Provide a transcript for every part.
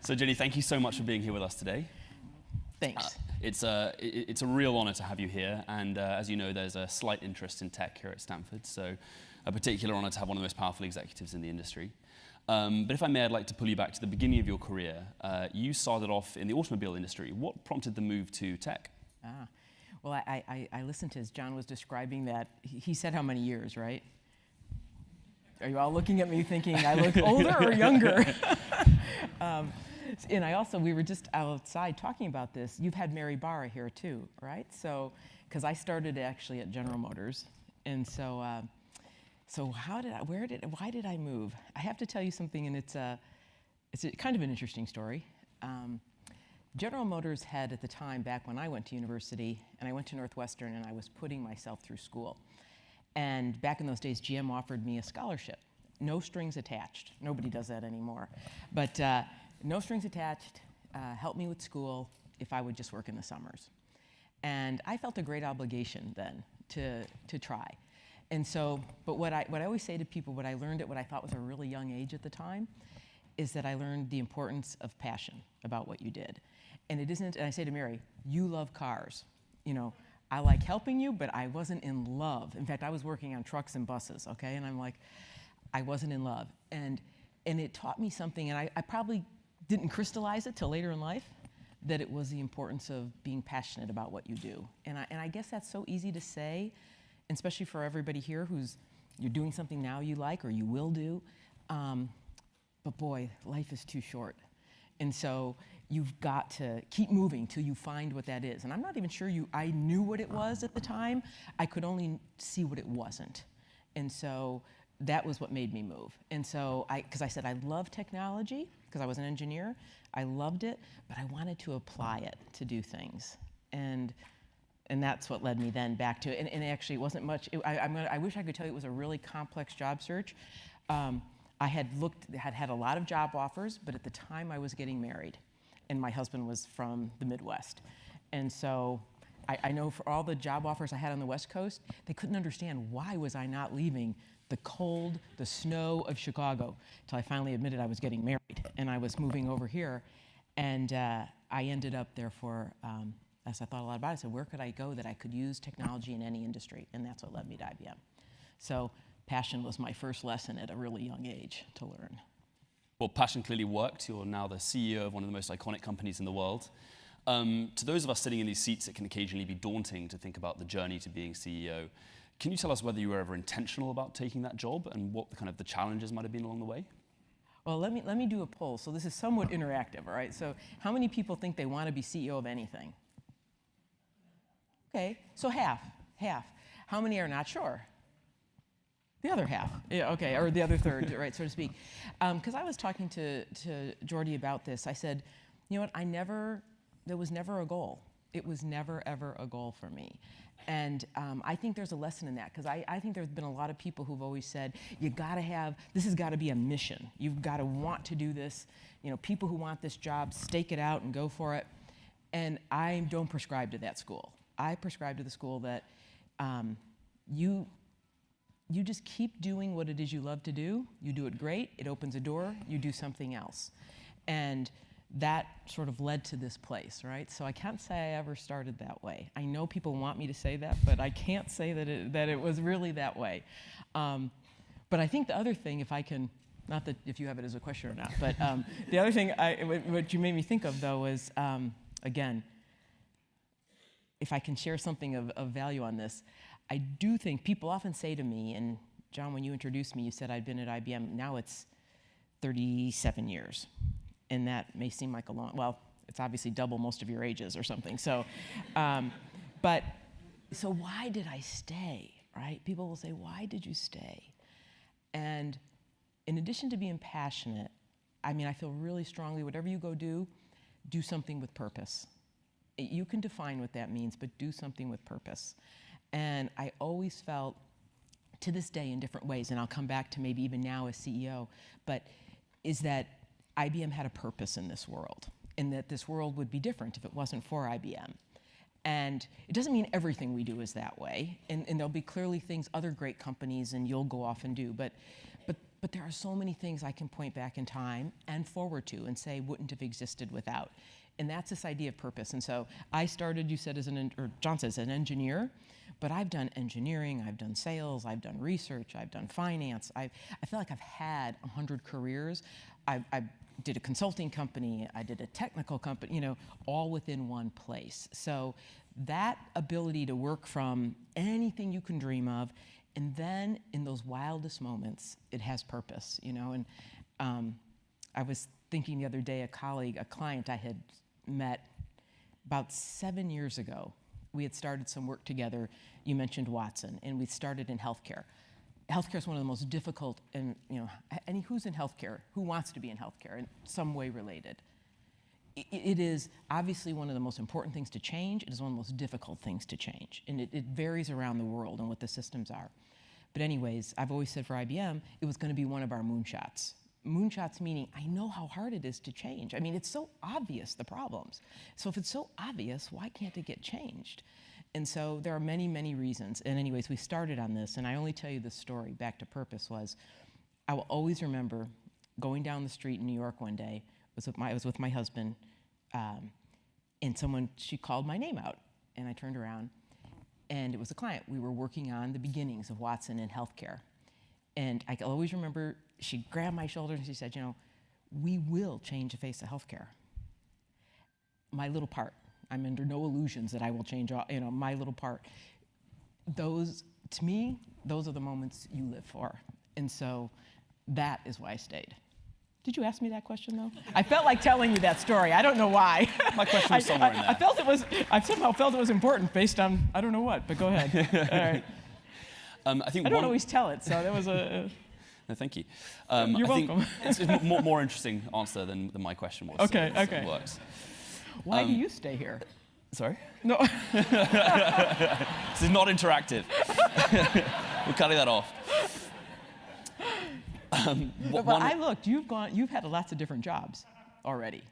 So Ginni, thank you so much for being here with us today. Thanks. It's a real honor to have you here, and as you know, there's a slight interest in tech here at Stanford, so a particular honor to have one of the most powerful executives in the industry. But if I may, I'd like to pull you back to the beginning of your career. You started off in the automobile industry. What prompted the move to tech? Well, I listened to as John was describing that. He said how many years, right? Are you all looking at me thinking I look older or younger? And we were just outside talking about this. You've had Mary Barra here too, right? So, because I started actually at General Motors, and so why did I move? I have to tell you something, and it's kind of an interesting story. General Motors had at the time, back when I went to university, and I went to Northwestern, and I was putting myself through school. And back in those days, GM offered me a scholarship, no strings attached. Nobody does that anymore, but no strings attached. Help me with school if I would just work in the summers. And I felt a great obligation then to try. And so, but what I always say to people, what I learned at what I thought was a really young age at the time, is that I learned the importance of passion about what you did. And it isn't, and I say to Mary, you love cars. You know, I like helping you, but I wasn't in love. In fact, I was working on trucks and buses, okay? And I'm like, I wasn't in love. And it taught me something, and I probably didn't crystallize it till later in life, that it was the importance of being passionate about what you do. And I guess that's so easy to say, especially for everybody here you're doing something now you like or you will do. But boy, life is too short. And so you've got to keep moving till you find what that is. And I'm not even sure I knew what it was at the time. I could only see what it wasn't. And so that was what made me move. And so because I said I love technology, because I was an engineer, I loved it, but I wanted to apply it to do things. And that's what led me then back to it. And actually, it wasn't much. I wish I could tell you it was a really complex job search. I had had a lot of job offers, but at the time I was getting married, and my husband was from the Midwest. And so I know for all the job offers I had on the West Coast, they couldn't understand why was I not leaving the cold, the snow of Chicago, until I finally admitted I was getting married, and I was moving over here. And I ended up there for, as I thought a lot about it, I said, where could I go that I could use technology in any industry? And that's what led me to IBM. So passion was my first lesson at a really young age to learn. Well, passion clearly worked. You're now the CEO of one of the most iconic companies in the world. To those of us sitting in these seats, it can occasionally be daunting to think about the journey to being CEO. Can you tell us whether you were ever intentional about taking that job and what the challenges might have been along the way? Well, let me do a poll. So this is somewhat interactive, all right? So how many people think they want to be CEO of anything? Okay, so half. How many are not sure? The other half, yeah, okay, or the other third, right, so to speak. Because I was talking to Jordy about this. I said, you know what, there was never a goal. It was never, ever a goal for me. And I think there's a lesson in that, because I think there's been a lot of people who've always said, this has got to be a mission. You've got to want to do this. You know, people who want this job, stake it out and go for it. And I don't prescribe to that school. I prescribe to the school that you just keep doing what it is you love to do. You do it great. It opens a door. You do something else. And that sort of led to this place, right? So I can't say I ever started that way. I know people want me to say that, but I can't say that it was really that way. But I think the other thing, if I can, not that if you have it as a question or not, but the other thing what you made me think of, though, is, again, if I can share something of value on this, I do think people often say to me, and John, when you introduced me, you said I'd been at IBM. Now it's 37 years. And that may seem like a long, well, it's obviously double most of your ages or something. So, so why did I stay, right? People will say, why did you stay? And in addition to being passionate, I feel really strongly, whatever you go do something with purpose. You can define what that means, but do something with purpose. And I always felt, to this day in different ways, and I'll come back to maybe even now as CEO, but is that IBM had a purpose in this world, and that this world would be different if it wasn't for IBM. And it doesn't mean everything we do is that way, and there'll be clearly things other great companies and you'll go off and do, but but there are so many things I can point back in time and forward to and say wouldn't have existed without. And that's this idea of purpose. And so I started, you said, or John says, an engineer, but I've done engineering, I've done sales, I've done research, I've done finance. I feel like I've had 100 careers. I did a consulting company, I did a technical company, all within one place. So that ability to work from anything you can dream of, and then in those wildest moments, it has purpose, And I was thinking the other day, a client I had met about 7 years ago. We had started some work together. You mentioned Watson, and we started in healthcare. Healthcare is one of the most difficult, and who's in healthcare? Who wants to be in healthcare in some way related? It is obviously one of the most important things to change. It is one of the most difficult things to change, and it varies around the world and what the systems are. But anyways, I've always said for IBM, it was going to be one of our moonshots. Moonshots meaning I know how hard it is to change. I mean, it's so obvious, the problems. So if it's so obvious, why can't it get changed? And so there are many, many reasons. And anyways, we started on this, and I only tell you this story, back to purpose, I will always remember going down the street in New York one day. I was with my husband, and she called my name out, and I turned around, and it was a client. We were working on the beginnings of Watson in healthcare. And I can always remember she grabbed my shoulder and she said, we will change the face of healthcare. My little part. I'm under no illusions that I will change, my little part. To me, those are the moments you live for. And so that is why I stayed. Did you ask me that question, though? I felt like telling you that story. I don't know why. My question was somewhere in there. I somehow felt it was important based on, I don't know what, but go ahead. All right. I don't always tell it, so that was a... No, thank you. You're welcome. It's a more interesting answer than my question was. Okay, so okay. It works. Why do you stay here? Sorry? No. This is not interactive. We're cutting that off. But I looked. You've had lots of different jobs already.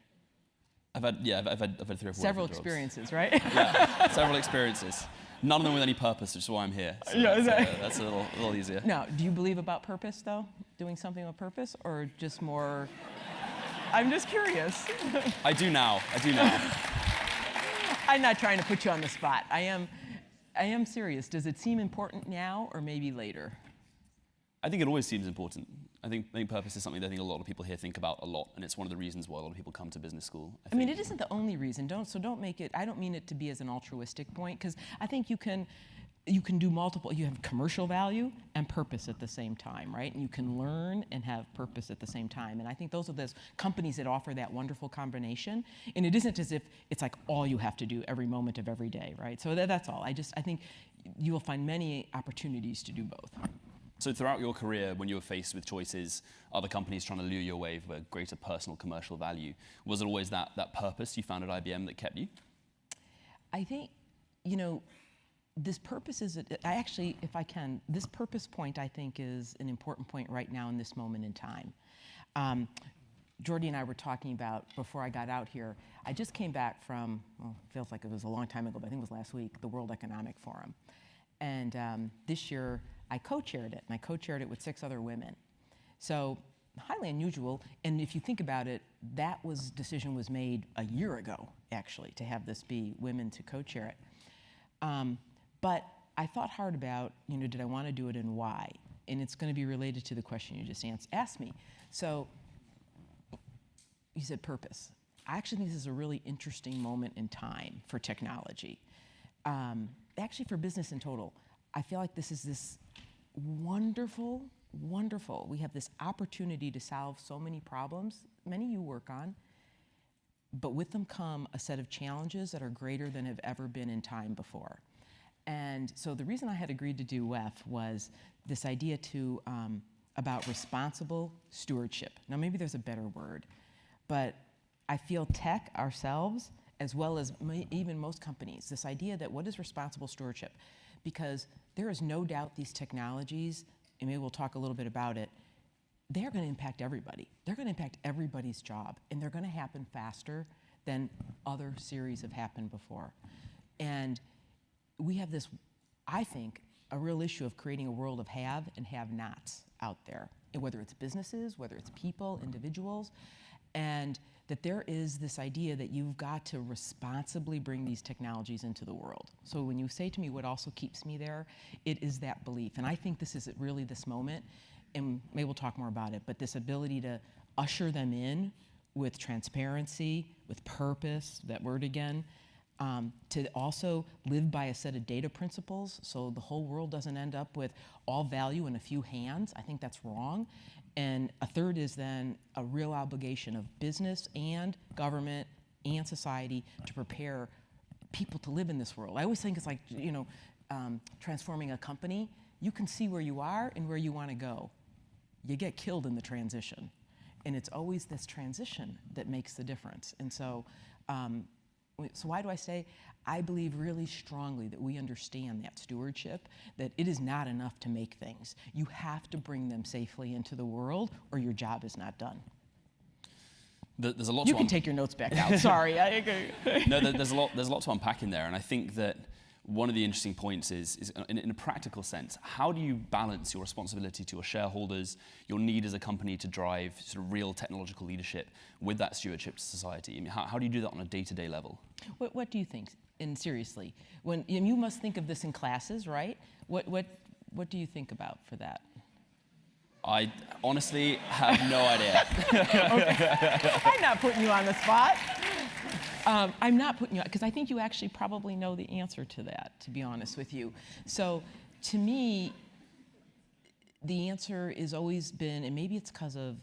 I've had 3 or 4 Several jobs. experiences, right? Yeah, several experiences. None of them with any purpose, which is why I'm here. So yeah, that's a little easier. Now, do you believe about purpose, though? Doing something with purpose, or just more? I'm just curious. I do now. I'm not trying to put you on the spot. I am serious. Does it seem important now, or maybe later? I think it always seems important. I think purpose is something that I think a lot of people here think about a lot, and it's one of the reasons why a lot of people come to business school. I mean, it isn't the only reason. Don't make it. I don't mean it to be as an altruistic point, because I think you can do multiple. You have commercial value and purpose at the same time, right? And you can learn and have purpose at the same time. And I think those are those companies that offer that wonderful combination. And it isn't as if it's like all you have to do every moment of every day, right? So that's all. I think you will find many opportunities to do both. So throughout your career, when you were faced with choices, other companies trying to lure you away for greater personal commercial value, was it always that purpose you found at IBM that kept you? I think, this purpose is, if I can, this purpose point I think is an important point right now in this moment in time. Jordy and I were talking about, before I got out here, I just came back from, it feels like it was a long time ago, but I think it was last week, the World Economic Forum. And this year, I co-chaired it, and I co-chaired it with 6 other women. So highly unusual, and if you think about it, that decision was made a year ago, actually, to have this be women to co-chair it. But I thought hard about, did I want to do it and why? And it's going to be related to the question you just asked me. So you said purpose. I actually think this is a really interesting moment in time for technology. Actually, for business in total. I feel like this is this wonderful, we have this opportunity to solve so many problems, many you work on, but with them come a set of challenges that are greater than have ever been in time before. And so the reason I had agreed to do WEF was this idea about responsible stewardship. Now maybe there's a better word, but I feel tech ourselves, as well as even most companies, this idea that what is responsible stewardship? Because there is no doubt these technologies, and maybe we'll talk a little bit about it, they're going to impact everybody. They're going to impact everybody's job, and they're going to happen faster than other series have happened before. And we have this, I think, a real issue of creating a world of have and have-nots out there, and whether it's businesses, whether it's people, individuals, and that there is this idea that you've got to responsibly bring these technologies into the world. So when you say to me what also keeps me there, it is that belief. And I think this is really this moment, and maybe we'll talk more about it, but this ability to usher them in with transparency, with purpose, that word again, to also live by a set of data principles so the whole world doesn't end up with all value in a few hands. I think that's wrong. And a third is then a real obligation of business and government and society to prepare people to live in this world. I always think it's like, transforming a company. You can see where you are and where you want to go. You get killed in the transition. And it's always this transition that makes the difference. And so why do I say? I believe really strongly that we understand that stewardship, that it is not enough to make things. You have to bring them safely into the world or your job is not done. There's a lot you can take your notes back out. Sorry, I agree. No, there's a lot to unpack in there, and I think that one of the interesting points is in a practical sense, how do you balance your responsibility to your shareholders, your need as a company to drive sort of real technological leadership with that stewardship to society? I mean, how do you do that on a day-to-day level? What do you think? And seriously, and you must think of this in classes, right? What do you think about for that? I honestly have no idea. Okay. I'm not putting you on the spot. I'm not putting you on, because I think you actually probably know the answer to that, to be honest with you. So to me, the answer has always been, and maybe it's because of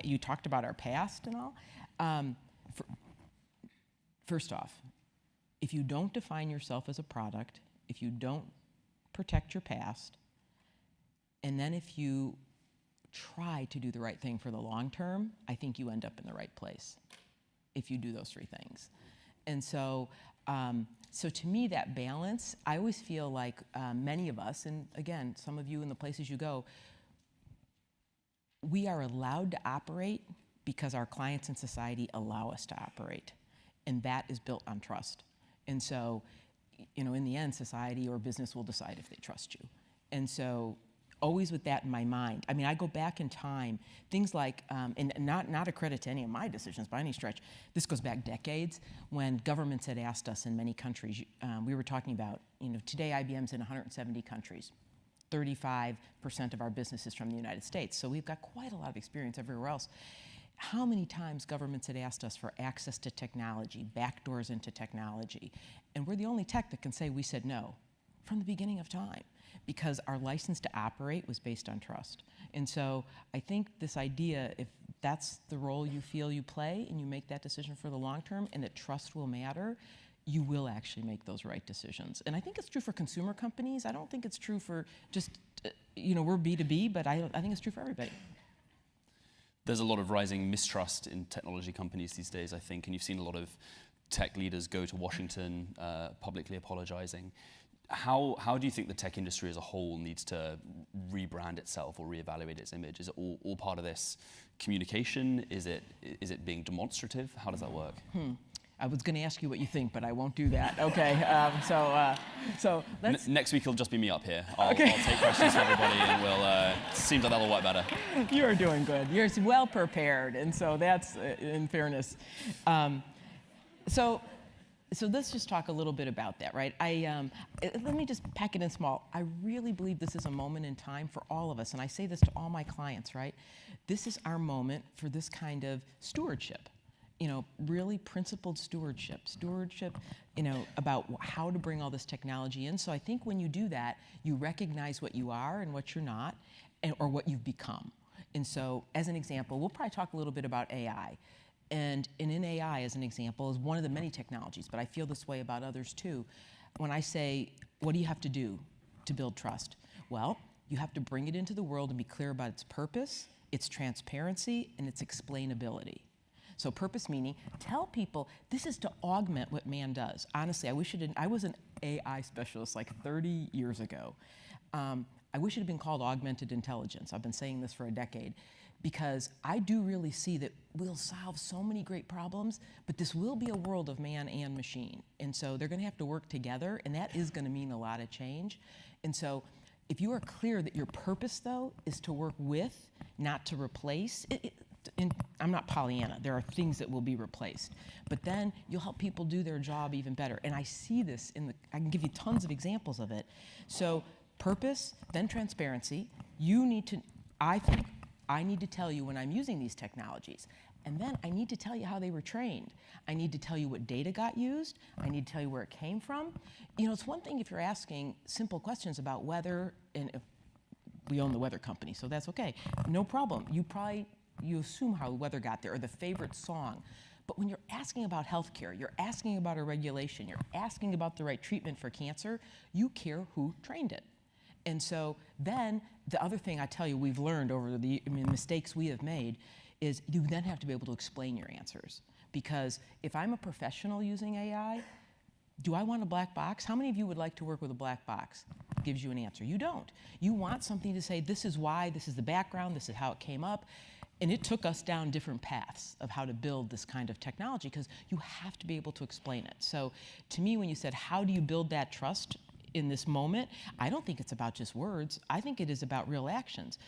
you talked about our past and all. First off, if you don't define yourself as a product, if you don't protect your past, and then if you try to do the right thing for the long term, I think you end up in the right place if you do those three things. And so, so to me, that balance, I always feel like many of us, and again, some of you in the places you go, we are allowed to operate because our clients and society allow us to operate. And that is built on trust. And so, in the end, society or business will decide if they trust you. And so, always with that in my mind. I mean, I go back in time, things like, and not a credit to any of my decisions by any stretch, this goes back decades, when governments had asked us in many countries, we were talking about, today IBM's in 170 countries. 35% of our business is from the United States. So we've got quite a lot of experience everywhere else. How many times governments had asked us for access to technology, backdoors into technology, and we're the only tech that can say we said no from the beginning of time, because our license to operate was based on trust. And so I think this idea, if that's the role you feel you play and you make that decision for the long term and that trust will matter, you will actually make those right decisions. And I think it's true for consumer companies. I don't think it's true for just, we're B2B, but I think it's true for everybody. There's a lot of rising mistrust in technology companies these days, I think, and you've seen a lot of tech leaders go to Washington publicly apologizing. How do you think the tech industry as a whole needs to rebrand itself or reevaluate its image? Is it all part of this communication? Is it being demonstrative? How does that work? I was going to ask you what you think, but I won't do that. Okay, so let's... Next week it'll just be me up here. I'll take questions from everybody, and seems like that'll work better. You're doing good. You're well prepared, and so that's, in fairness. So let's just talk a little bit about that, right? Let me just pack it in small. I really believe this is a moment in time for all of us, and I say this to all my clients, right? This is our moment for this kind of stewardship. Really principled stewardship, about how to bring all this technology in. So I think when you do that, you recognize what you are and what you're not, or what you've become. And so, as an example, we'll probably talk a little bit about AI. And in AI, as an example, is one of the many technologies, but I feel this way about others too. When I say, what do you have to do to build trust? Well, you have to bring it into the world and be clear about its purpose, its transparency, and its explainability. So purpose meaning, tell people this is to augment what man does. Honestly, I was an AI specialist like 30 years ago. I wish it had been called augmented intelligence. I've been saying this for a decade, because I do really see that we'll solve so many great problems, but this will be a world of man and machine. And so they're going to have to work together, and that is going to mean a lot of change. And so If you are clear that your purpose, though, is to work with, not to replace, and I'm not Pollyanna, there are things that will be replaced, but then you'll help people do their job even better. And I see this I can give you tons of examples of it. So purpose, then transparency. I think I need to tell you when I'm using these technologies. And then I need to tell you how they were trained. I need to tell you what data got used. I need to tell you where it came from. It's one thing if you're asking simple questions about weather, and we own the weather company, so that's okay. No problem. You assume how weather got there, or the favorite song. But when you're asking about healthcare, you're asking about a regulation, you're asking about the right treatment for cancer, you care who trained it. And so then the other thing I tell you we've learned over the mistakes we have made is you then have to be able to explain your answers. Because if I'm a professional using AI, do I want a black box? How many of you would like to work with a black box? Gives you an answer. You don't. You want something to say, this is why, this is the background, this is how it came up. And it took us down different paths of how to build this kind of technology, because you have to be able to explain it. So to me, when you said, how do you build that trust in this moment? I don't think it's about just words. I think it is about real actions.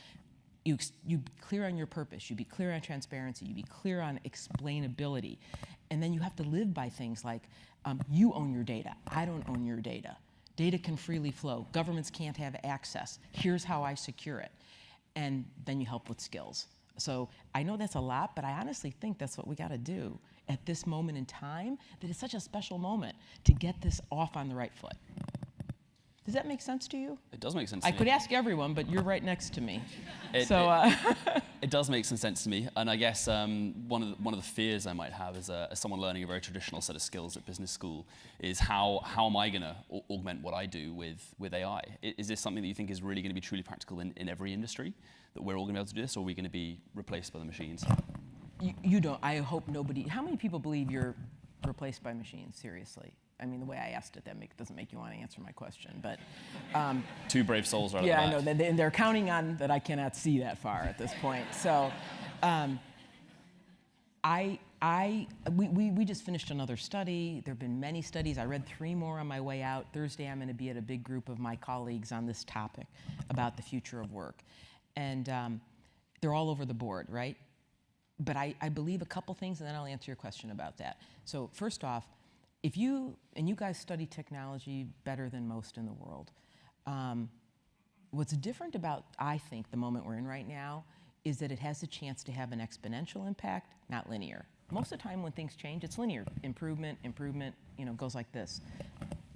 You be clear on your purpose, you be clear on transparency, you be clear on explainability. And then you have to live by things like, you own your data, I don't own your data. Data can freely flow, governments can't have access, here's how I secure it. And then you help with skills. So I know that's a lot, but I honestly think that's what we gotta do at this moment in time, that it's such a special moment to get this off on the right foot. Does that make sense to you? It does make sense to I me. could ask everyone, but you're right next to me. It does make some sense to me. And I guess one of the fears I might have as someone learning a very traditional set of skills at business school is how am I going to augment what I do with AI? Is this something that you think is really going to be truly practical in every industry, that we're all going to be able to do this, or are we going to be replaced by the machines? You don't. I hope nobody. How many people believe you're replaced by machines? Seriously. I mean, the way I asked it, doesn't make you want to answer my question, but. Two brave souls right yeah, at the back. I know, and they're counting on that I cannot see that far at this point. So, we just finished another study. There have been many studies. I read 3 more on my way out. Thursday, I'm going to be at a big group of my colleagues on this topic about the future of work. And they're all over the board, right? But I believe a couple things, and then I'll answer your question about that. So first off, if you guys study technology better than most in the world, what's different about, I think, the moment we're in right now is that it has a chance to have an exponential impact, not linear. Most of the time when things change, it's linear. Improvement, goes like this,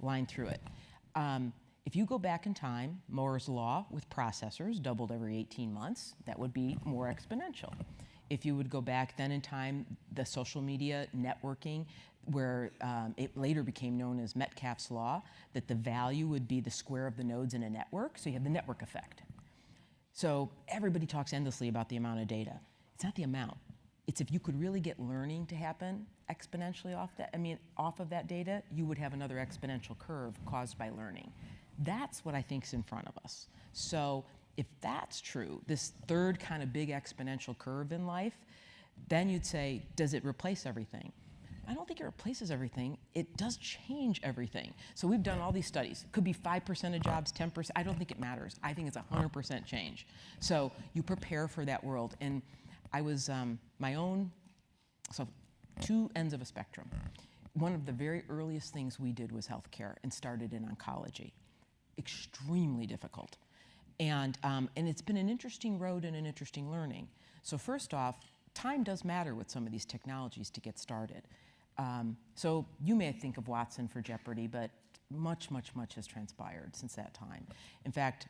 line through it. If you go back in time, Moore's law with processors doubled every 18 months, that would be more exponential. If you would go back then in time, the social media networking, where it later became known as Metcalfe's law, that the value would be the square of the nodes in a network, so you have the network effect. So everybody talks endlessly about the amount of data. It's not the amount. It's if you could really get learning to happen exponentially off of that data, you would have another exponential curve caused by learning. That's what I think is in front of us. So if that's true, this third kind of big exponential curve in life, then you'd say, does it replace everything? I don't think it replaces everything. It does change everything. So we've done all these studies. It could be 5% of jobs, 10%. I don't think it matters. I think it's 100% change. So you prepare for that world. And I was so 2 ends of a spectrum. One of the very earliest things we did was healthcare and started in oncology. Extremely difficult. And it's been an interesting road and an interesting learning. So first off, time does matter with some of these technologies to get started. So you may think of Watson for Jeopardy, but much has transpired since that time. In fact,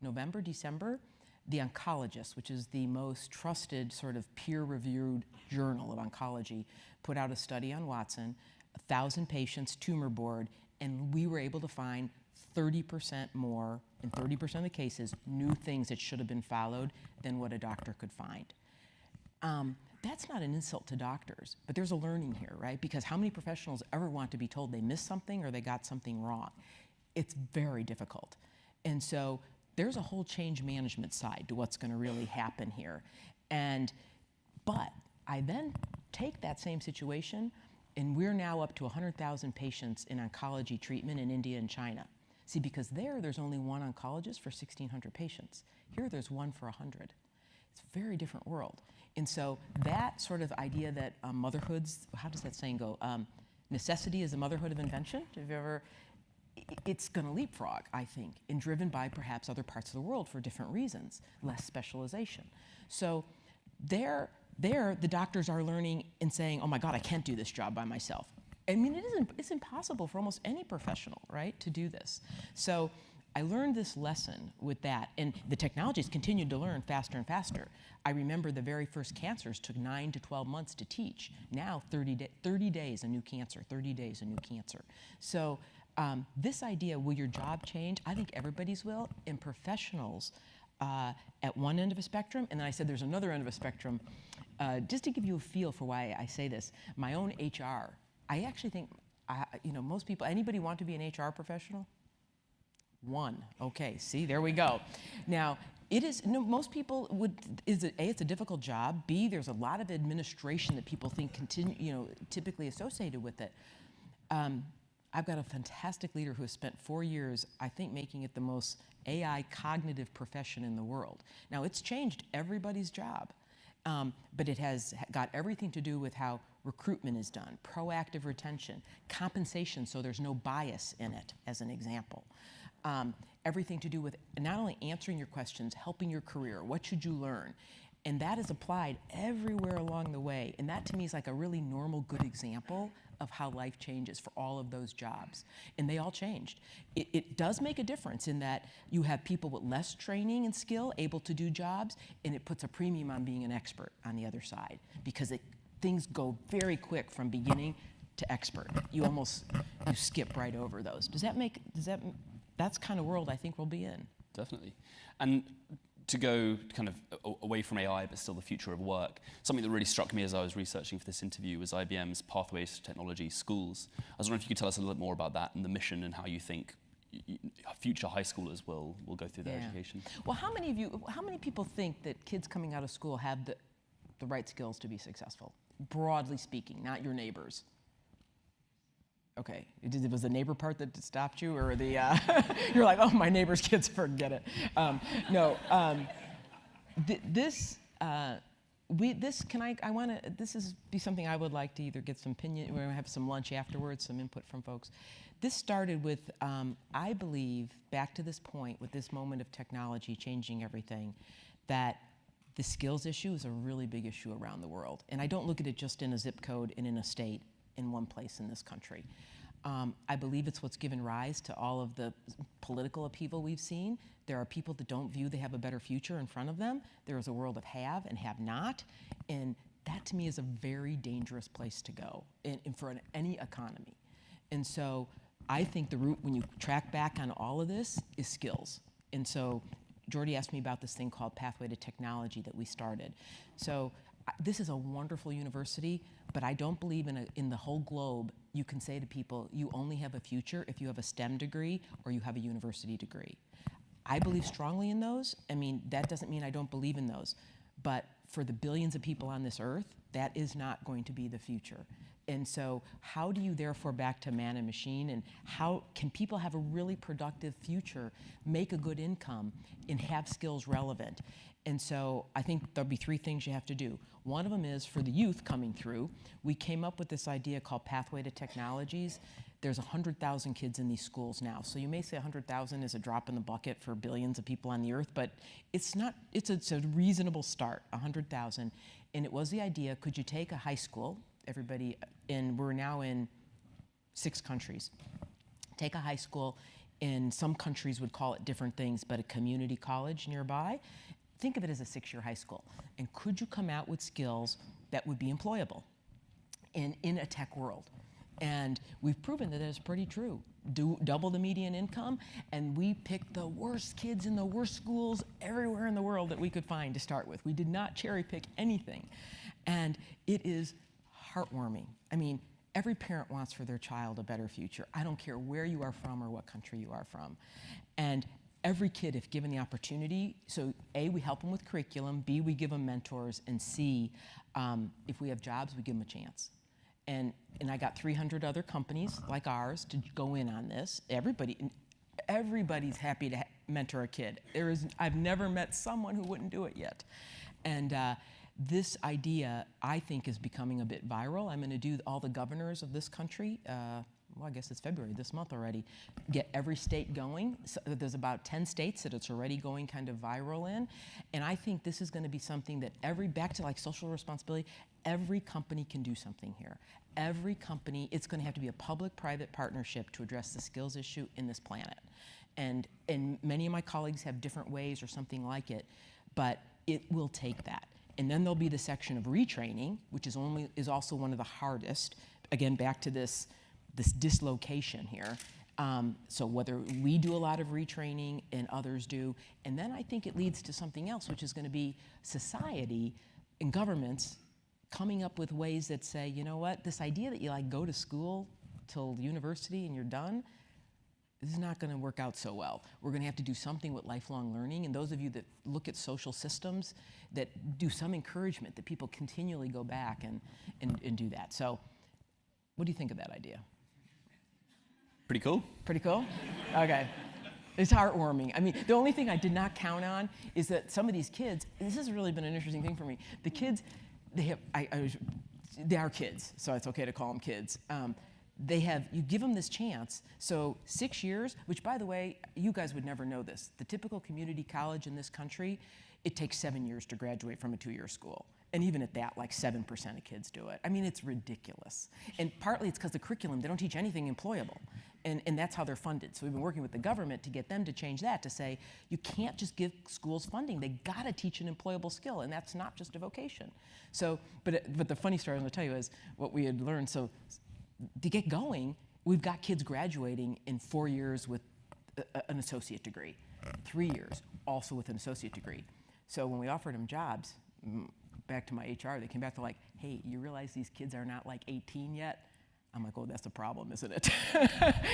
November, December, The Oncologist, which is the most trusted sort of peer-reviewed journal of oncology, put out a study on Watson, 1,000 patients, tumor board, and we were able to find 30% more, in 30% of the cases, new things that should have been followed than what a doctor could find. That's not an insult to doctors, but there's a learning here, right? Because how many professionals ever want to be told they missed something or they got something wrong? It's very difficult. And so there's a whole change management side to what's going to really happen here. But I then take that same situation, and we're now up to 100,000 patients in oncology treatment in India and China. See, because there's only one oncologist for 1,600 patients. Here, there's one for 100. It's a very different world. And so that sort of idea that motherhood's, how does that saying go? Necessity is the motherhood of invention. Have you ever? It's going to leapfrog, I think, and driven by perhaps other parts of the world for different reasons, less specialization. So there, the doctors are learning and saying, oh my God, I can't do this job by myself. I mean, it's impossible for almost any professional, right, to do this. So I learned this lesson with that, and the technologies continued to learn faster and faster. I remember the very first cancers took 9 to 12 months to teach. Now, 30 days, a new cancer, 30 days, a new cancer. So this idea, will your job change? I think everybody's will, and professionals at one end of a spectrum, and then I said there's another end of a spectrum. Just to give you a feel for why I say this, my own HR, I actually think, most people, anybody want to be an HR professional? One, okay, see, there we go. Now, it is, most people would, A, it's a difficult job, B, there's a lot of administration that people think typically associated with it. I've got a fantastic leader who has spent 4 years, I think, making it the most AI cognitive profession in the world. Now, it's changed everybody's job, but it has got everything to do with how recruitment is done, proactive retention, compensation so there's no bias in it, as an example. Everything to do with not only answering your questions, helping your career, what should you learn? And that is applied everywhere along the way. And that to me is like a really normal, good example of how life changes for all of those jobs. And they all changed. It does make a difference in that you have people with less training and skill able to do jobs, and it puts a premium on being an expert on the other side, because things go very quick from beginning to expert. You skip right over those. That's the kind of world I think we'll be in. Definitely. And to go kind of away from AI, but still the future of work, something that really struck me as I was researching for this interview was IBM's Pathways to Technology schools. I was wondering if you could tell us a little bit more about that and the mission and how you think future high schoolers will go through their education. Well, how many people think that kids coming out of school have the right skills to be successful? Broadly speaking, not your neighbors. Okay, was the neighbor part that stopped you, or the you're like, oh, my neighbor's kids, forget it. This is be something I would like to either get some opinion. We're gonna have some lunch afterwards, some input from folks. This started with, I believe, back to this point with this moment of technology changing everything, that the skills issue is a really big issue around the world, and I don't look at it just in a zip code and in a state in one place in this country. I believe it's what's given rise to all of the political upheaval we've seen. There are people that don't view they have a better future in front of them. There is a world of have and have not, and that to me is a very dangerous place to go for any economy. And so I think the route, when you track back on all of this, is skills. And so Jordy asked me about this thing called Pathway to Technology that we started. So this is a wonderful university, but I don't believe in the whole globe you can say to people, you only have a future if you have a STEM degree or you have a university degree. I believe strongly in those. I mean, that doesn't mean I don't believe in those. But for the billions of people on this earth, that is not going to be the future. And so how do you therefore, back to man and machine, and how can people have a really productive future, make a good income, and have skills relevant? And so I think there'll be 3 things you have to do. One of them is, for the youth coming through, we came up with this idea called Pathway to Technologies. There's 100,000 kids in these schools now. So you may say 100,000 is a drop in the bucket for billions of people on the earth, but it's not, it's a reasonable start, 100,000. And it was the idea, could you take a high school, everybody, and we're now in 6 countries. Take a high school, and some countries would call it different things, but a community college nearby. Think of it as a 6-year high school. And could you come out with skills that would be employable in a tech world? And we've proven that it's pretty true. Double the median income, and we picked the worst kids in the worst schools everywhere in the world that we could find to start with. We did not cherry pick anything. And it is heartwarming. I mean, every parent wants for their child a better future. I don't care where you are from or what country you are from. And every kid, if given the opportunity, so A, we help them with curriculum, B, we give them mentors, and C, if we have jobs, we give them a chance. And I got 300 other companies like ours to go in on this. Everybody everybody's happy to mentor a kid. I've never met someone who wouldn't do it yet. And this idea, I think, is becoming a bit viral. I'm going to do all the governors of this country, well, I guess it's February, this month already, get every state going. So there's about 10 states that it's already going kind of viral in. And I think this is going to be something that back to like social responsibility, every company can do something here. Every company, it's going to have to be a public-private partnership to address the skills issue in this planet. And many of my colleagues have different ways or something like it, but it will take that. And then there'll be the section of retraining, which is also one of the hardest. Again, back to this dislocation here. So whether we do a lot of retraining and others do, and then I think it leads to something else, which is going to be society and governments coming up with ways that say, you know what, this idea that you like go to school till university and you're done, this is not going to work out so well. We're going to have to do something with lifelong learning, and those of you that look at social systems, that do some encouragement that people continually go back and do that. So what do you think of that idea? Pretty cool. Pretty cool? Okay. It's heartwarming. I mean, the only thing I did not count on is that some of these kids, this has really been an interesting thing for me. The kids, they are kids, so it's okay to call them kids. You give them this chance, so 6 years, which by the way, you guys would never know this. The typical community college in this country, it takes 7 years to graduate from a 2-year school. And even at that, like 7% of kids do it. I mean, it's ridiculous. And partly it's because the curriculum, they don't teach anything employable. And that's how they're funded. So we've been working with the government to get them to change that, to say, you can't just give schools funding. They gotta teach an employable skill, and that's not just a vocation. So, but the funny story I'm gonna tell you is what we had learned. So to get going, we've got kids graduating in 4 years with an associate degree, 3 years also with an associate degree. So when we offered them jobs, back to my HR, they came back to like, hey, you realize these kids are not like 18 yet? I'm like, oh, that's a problem, isn't it?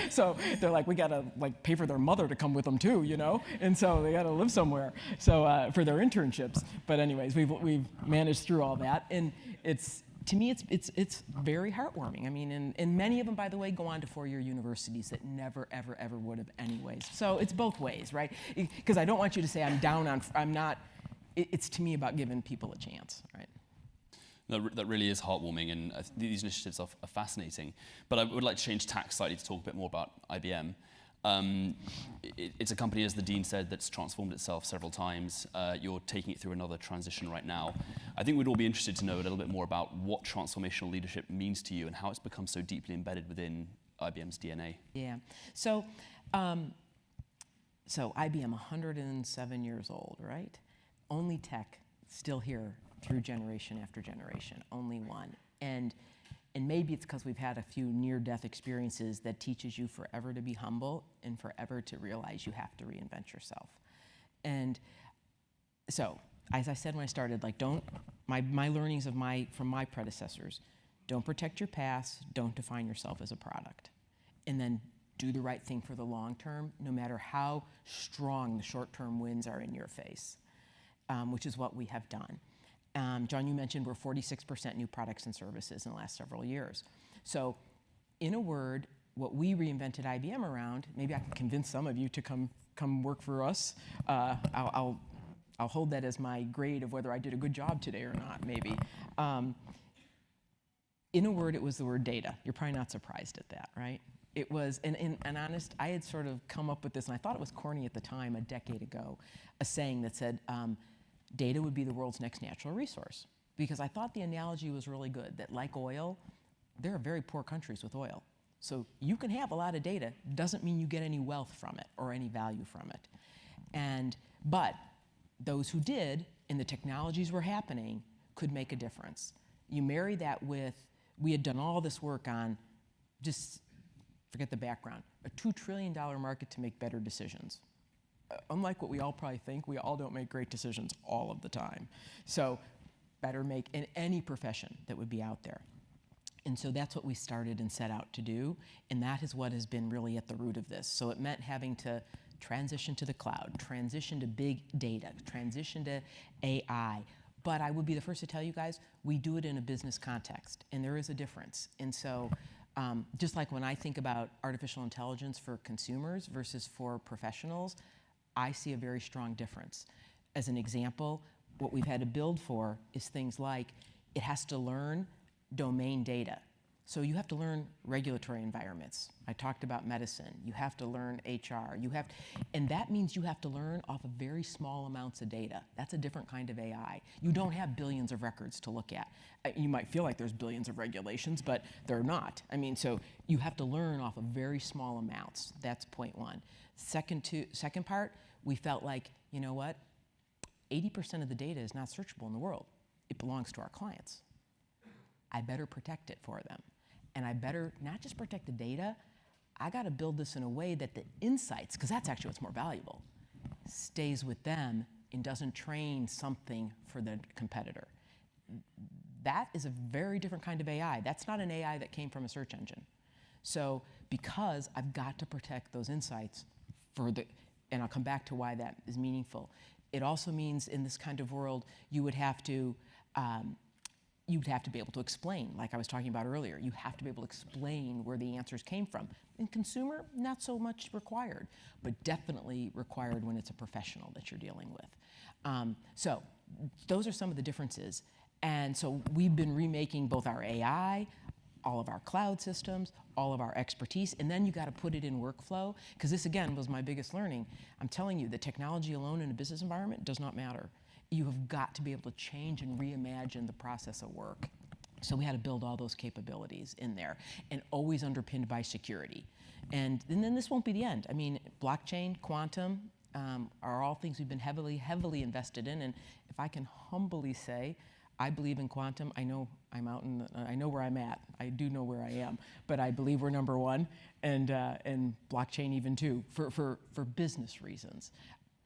So they're like, we gotta like pay for their mother to come with them too, you know? And so they gotta live somewhere. So for their internships. But anyways, we've managed through all that. And to me, it's very heartwarming. I mean, and many of them, by the way, go on to 4-year universities that never, ever, ever would have anyways. So it's both ways, right? Because I don't want you to say I'm not, it's to me about giving people a chance, right? That really is heartwarming, and these initiatives are fascinating. But I would like to change tack slightly to talk a bit more about IBM. It's a company, as the Dean said, that's transformed itself several times. You're taking it through another transition right now. I think we'd all be interested to know a little bit more about what transformational leadership means to you and how it's become so deeply embedded within IBM's DNA. Yeah. So IBM, 107 years old, right? Only tech still here through generation after generation, only one. And maybe it's because we've had a few near-death experiences that teaches you forever to be humble and forever to realize you have to reinvent yourself. And so, as I said when I started, like my learnings from my predecessors, don't protect your past, don't define yourself as a product. And then do the right thing for the long term, no matter how strong the short-term winds are in your face, which is what we have done. John, you mentioned we're 46% new products and services in the last several years. So in a word, what we reinvented IBM around, maybe I can convince some of you to come work for us. I'll hold that as my grade of whether I did a good job today or not, maybe. In a word, it was the word data. You're probably not surprised at that, right? It was, and honest, I had sort of come up with this, and I thought it was corny at the time, a decade ago, a saying that said, data would be the world's next natural resource. Because I thought the analogy was really good, that like oil, there are very poor countries with oil. So you can have a lot of data, doesn't mean you get any wealth from it or any value from it. But those who did, and the technologies were happening, could make a difference. You marry that with, we had done all this work on, just forget the background, a $2 trillion market to make better decisions. Unlike what we all probably think, we all don't make great decisions all of the time. So better make in any profession that would be out there. And so that's what we started and set out to do, and that is what has been really at the root of this. So it meant having to transition to the cloud, transition to big data, transition to AI. But I would be the first to tell you guys, we do it in a business context, and there is a difference. And so Just like when I think about artificial intelligence for consumers versus for professionals, I see a very strong difference. As an example, what we've had to build for is things like it has to learn domain data. So you have to learn regulatory environments. I talked about medicine. You have to learn HR. And that means you have to learn off of very small amounts of data. That's a different kind of AI. You don't have billions of records to look at. You might feel like there's billions of regulations, but they're not. I mean, so you have to learn off of very small amounts. That's point one. Second part, we felt like, you know what? 80% of the data is not searchable in the world. It belongs to our clients. I better protect it for them. And I better not just protect the data, I gotta build this in a way that the insights, because that's actually what's more valuable, stays with them and doesn't train something for the competitor. That is a very different kind of AI. That's not an AI that came from a search engine. So because I've got to protect those insights and I'll come back to why that is meaningful. It also means in this kind of world, you would have to be able to explain, like I was talking about earlier. You have to be able to explain where the answers came from. In consumer, not so much required, but definitely required when it's a professional that you're dealing with. So those are some of the differences. And so we've been remaking both our AI, all of our cloud systems, all of our expertise, and then you got to put it in workflow, because this, again, was my biggest learning. I'm telling you, the technology alone in a business environment does not matter. You have got to be able to change and reimagine the process of work. So we had to build all those capabilities in there, and always underpinned by security. And then this won't be the end. I mean, blockchain, quantum are all things we've been heavily, heavily invested in. And if I can humbly say, I believe in quantum. I know I'm out in I know where I'm at. I do know where I am, but I believe we're number one, and blockchain even too, for business reasons.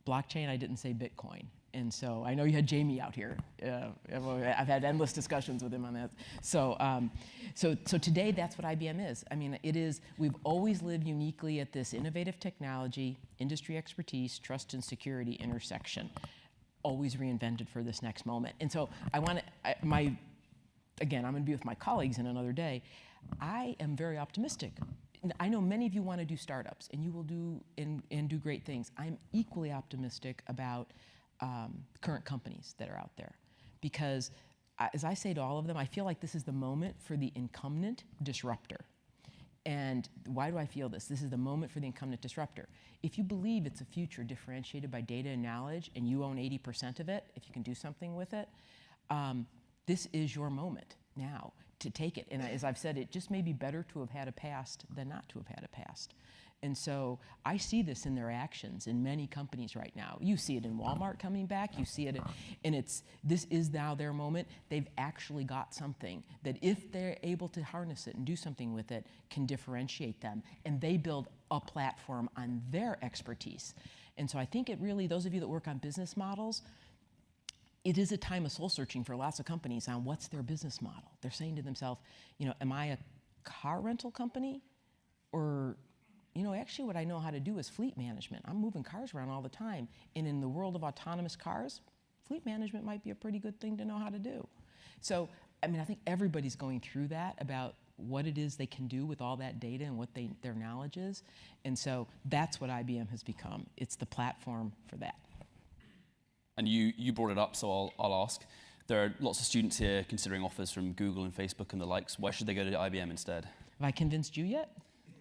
Blockchain, I didn't say Bitcoin. And so I know you had Jamie out here. I've had endless discussions with him on that. So today, that's what IBM is. I mean, it is, we've always lived uniquely at this innovative technology, industry expertise, trust and security intersection, always reinvented for this next moment. And so again, I'm gonna be with my colleagues in another day. I am very optimistic. I know many of you want to do startups, and you will do and do great things. I'm equally optimistic about current companies that are out there, because as I say to all of them, I feel like this is the moment for the incumbent disruptor. And why do I feel this? This is the moment for the incumbent disruptor. If you believe it's a future differentiated by data and knowledge, and you own 80% of it, if you can do something with it, this is your moment now to take it. And as I've said, it just may be better to have had a past than not to have had a past. And so I see this in their actions in many companies right now. You see it in Walmart coming back. You see it, and this is now their moment. They've actually got something that, if they're able to harness it and do something with it, can differentiate them. And they build a platform on their expertise. And so I think it really, those of you that work on business models, it is a time of soul searching for lots of companies on what's their business model. They're saying to themselves, you know, am I a car rental company, or, you know, actually what I know how to do is fleet management. I'm moving cars around all the time. And in the world of autonomous cars, fleet management might be a pretty good thing to know how to do. So, I mean, I think everybody's going through that about what it is they can do with all that data and what their knowledge is. And so that's what IBM has become. It's the platform for that. And you brought it up, so I'll ask. There are lots of students here considering offers from Google and Facebook and the likes. Where should they go to IBM instead? Have I convinced you yet?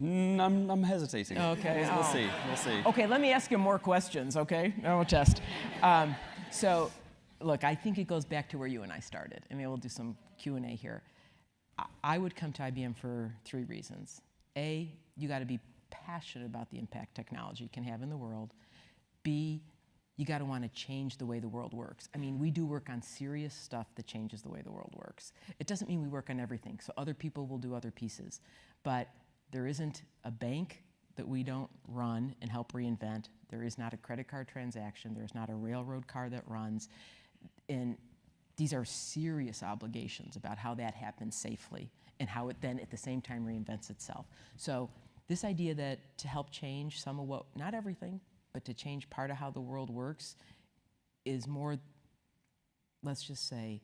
I'm hesitating. Okay. We'll see. We'll see. Okay, let me ask you more questions, okay? I won't test. So, look, I think it goes back to where you and I started. I mean, we'll do some Q&A here. I would come to IBM for 3 reasons. A, you got to be passionate about the impact technology can have in the world. B, you got to want to change the way the world works. I mean, we do work on serious stuff that changes the way the world works. It doesn't mean we work on everything, so other people will do other pieces. But there isn't a bank that we don't run and help reinvent. There is not a credit card transaction. There's not a railroad car that runs. And these are serious obligations about how that happens safely and how it then at the same time reinvents itself. So this idea that to help change some of what, not everything, but to change part of how the world works is more, let's just say,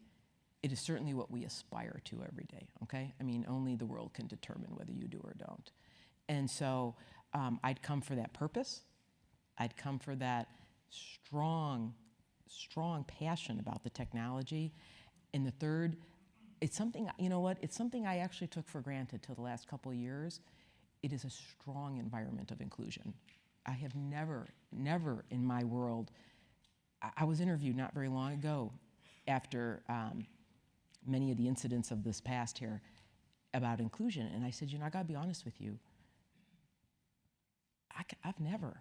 It is certainly what we aspire to every day, okay? I mean, only the world can determine whether you do or don't. And so I'd come for that purpose. I'd come for that strong passion about the technology. And the third, it's something, you know what, it's something I actually took for granted till the last couple of years. It is a strong environment of inclusion. I have never in my world, I was interviewed not very long ago after many of the incidents of this past here about inclusion, and I said, you know, I gotta be honest with you, I've never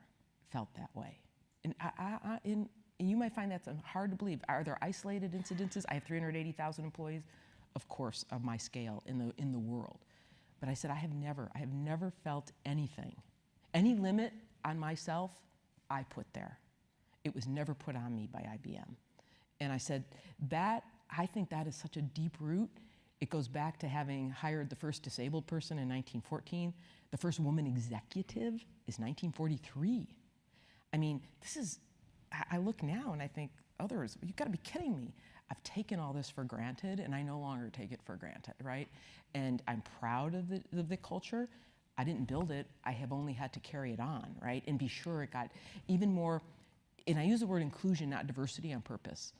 felt that way. And you might find that hard to believe. Are there isolated incidences? I have 380,000 employees, of course, of my scale in the world. But I said, I have never felt anything. Any limit on myself, I put there. It was never put on me by IBM. And I said, I think that is such a deep root. It goes back to having hired the first disabled person in 1914. The first woman executive is 1943. I mean, I look now and I think, others, you've got to be kidding me. I've taken all this for granted, and I no longer take it for granted, right? And I'm proud of the culture. I didn't build it. I have only had to carry it on, right? And be sure it got even more, and I use the word inclusion, not diversity, on purpose.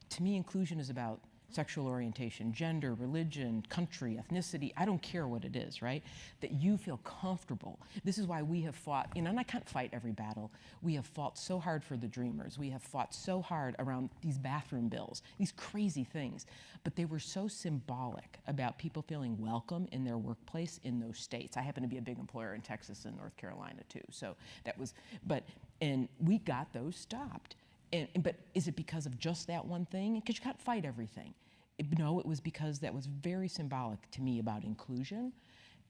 To me, inclusion is about sexual orientation, gender, religion, country, ethnicity, I don't care what it is, right? That you feel comfortable. This is why we have fought, you know, and I can't fight every battle. We have fought so hard for the Dreamers. We have fought so hard around these bathroom bills, these crazy things. But they were so symbolic about people feeling welcome in their workplace in those states. I happen to be a big employer in Texas and North Carolina too. So that was, and we got those stopped. But is it because of just that one thing? Because you can't fight everything. No, it was because that was very symbolic to me about inclusion.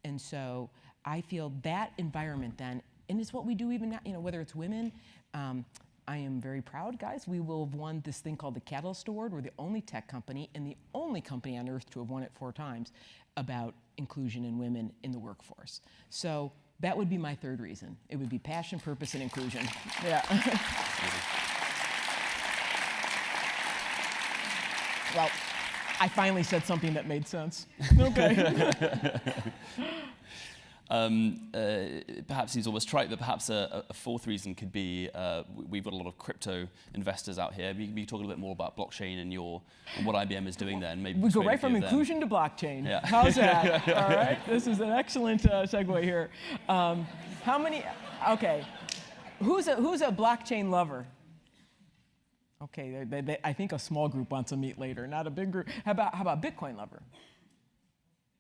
And so I feel that environment then, and it's what we do even now, you know, whether it's women, I am very proud, guys. We will have won this thing called the Catalyst Award. We're the only tech company and the only company on earth to have won it 4 times about inclusion in women in the workforce. So that would be my third reason. It would be passion, purpose, and inclusion. Yeah. Well, I finally said something that made sense. Okay. Perhaps he's almost trite, but perhaps a fourth reason could be we've got a lot of crypto investors out here. We talk a little bit more about blockchain and what IBM is doing there. And maybe we go right from inclusion to blockchain. Yeah. How's that? All right. This is an excellent segue here. How many? Okay. Who's a blockchain lover? Okay, I think a small group wants to meet later, not a big group. How about Bitcoin lover?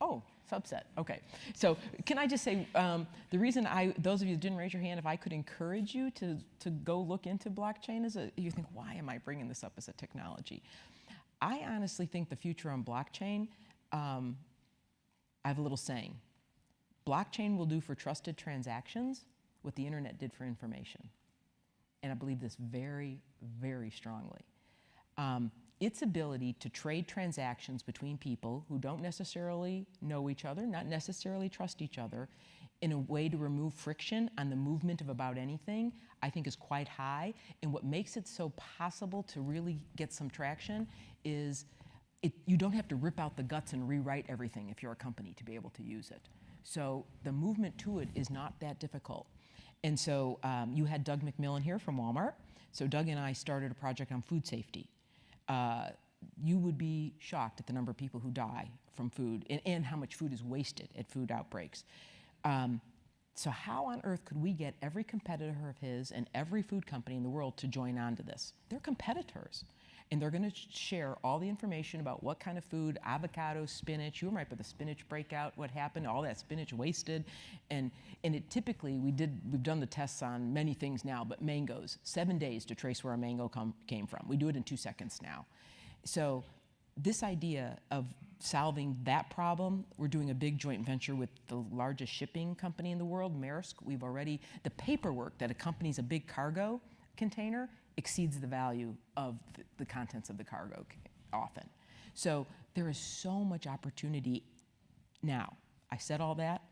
Oh, subset. Okay. So can I just say, the reason those of you who didn't raise your hand, if I could encourage you to go look into blockchain, you think, why am I bringing this up as a technology? I honestly think the future on blockchain, I have a little saying. Blockchain will do for trusted transactions what the internet did for information. And I believe this very, very strongly. Its ability to trade transactions between people who don't necessarily know each other, not necessarily trust each other, in a way to remove friction on the movement of about anything, I think is quite high. And what makes it so possible to really get some traction is you don't have to rip out the guts and rewrite everything if you're a company to be able to use it. So the movement to it is not that difficult. And so you had Doug McMillan here from Walmart. So Doug and I started a project on food safety. You would be shocked at the number of people who die from food and how much food is wasted at food outbreaks. So how on earth could we get every competitor of his and every food company in the world to join on to this? They're competitors. And they're going to share all the information about what kind of food, avocado, spinach. You were right, but the spinach breakout, what happened, all that spinach wasted. And it typically, we've done the tests on many things now, but mangoes, 7 days to trace where a mango came from. We do it in 2 seconds now. So this idea of solving that problem, we're doing a big joint venture with the largest shipping company in the world, Maersk. The paperwork that accompanies a big cargo container exceeds the value of the contents of the cargo often. So there is so much opportunity. Now, I said all that.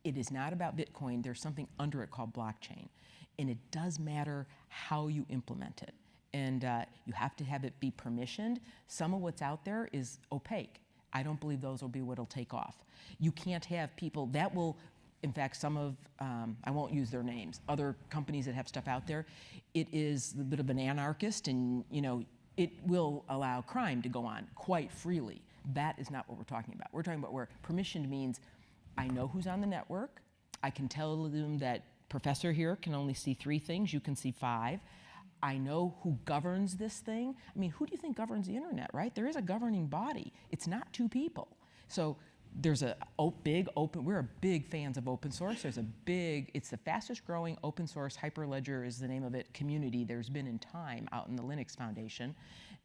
It is not about Bitcoin. There's something under it called blockchain. And it does matter how you implement it. And you have to have it be permissioned. Some of what's out there is opaque. I don't believe those will be what'll take off. You can't have people that will, in fact, some of, I won't use their names, other companies that have stuff out there, it is a bit of an anarchist, and it will allow crime to go on quite freely. That is not what we're talking about. We're talking about where permissioned means I know who's on the network. I can tell them that professor here can only see 3 things, you can see 5. I know who governs this thing. I mean, who do you think governs the internet, right? There is a governing body. It's not 2 people. So there's a big open, we're big fans of open source. There's a big, it's the fastest growing open source, Hyperledger is the name of it, community there's been in time out in the Linux Foundation.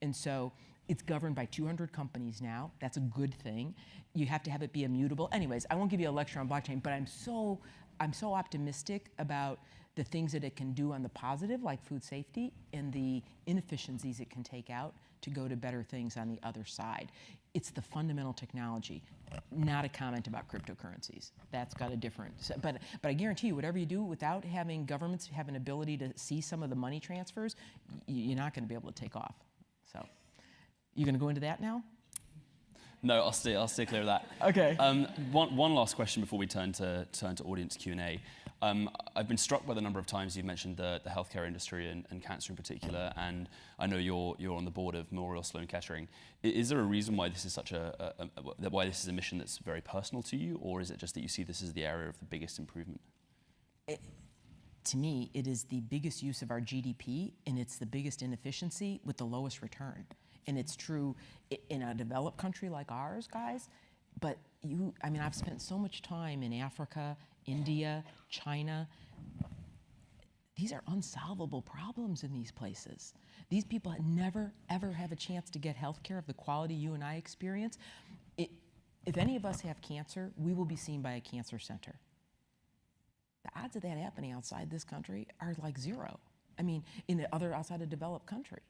And so it's governed by 200 companies now. That's a good thing. You have to have it be immutable. Anyways, I won't give you a lecture on blockchain, but I'm so optimistic about the things that it can do on the positive, like food safety, and the inefficiencies it can take out to go to better things on the other side. It's the fundamental technology, not a comment about cryptocurrencies. That's got a different, but I guarantee you, whatever you do, without having governments have an ability to see some of the money transfers, you're not going to be able to take off. So, you going to go into that now? No, I'll stay clear of that. Okay. One last question before we turn to audience Q&A. I've been struck by the number of times you've mentioned the healthcare industry and cancer in particular, and I know you're on the board of Memorial Sloan Kettering. Is there a reason why this is such why this is a mission that's very personal to you, or is it just that you see this as the area of the biggest improvement? To me, it is the biggest use of our GDP, and it's the biggest inefficiency with the lowest return. And it's true in a developed country like ours, guys, but I've spent so much time in Africa, India, China. These are unsolvable problems in these places. These people never, ever have a chance to get health care of the quality you and I experience. If any of us have cancer, we will be seen by a cancer center. The odds of that happening outside this country are like 0. I mean, outside a developed country.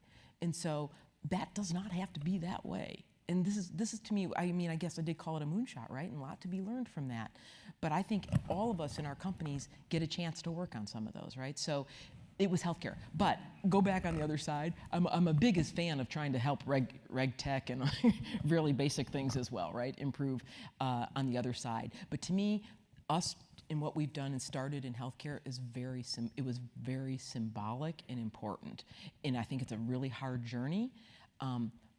And so that does not have to be that way. And this is to me, I guess I did call it a moonshot, right? And a lot to be learned from that. But I think all of us in our companies get a chance to work on some of those, right? So it was healthcare. But go back on the other side, I'm a biggest fan of trying to help reg tech and really basic things as well, right? Improve on the other side. But to me, us in what we've done and started in healthcare is it was very symbolic and important. And I think it's a really hard journey.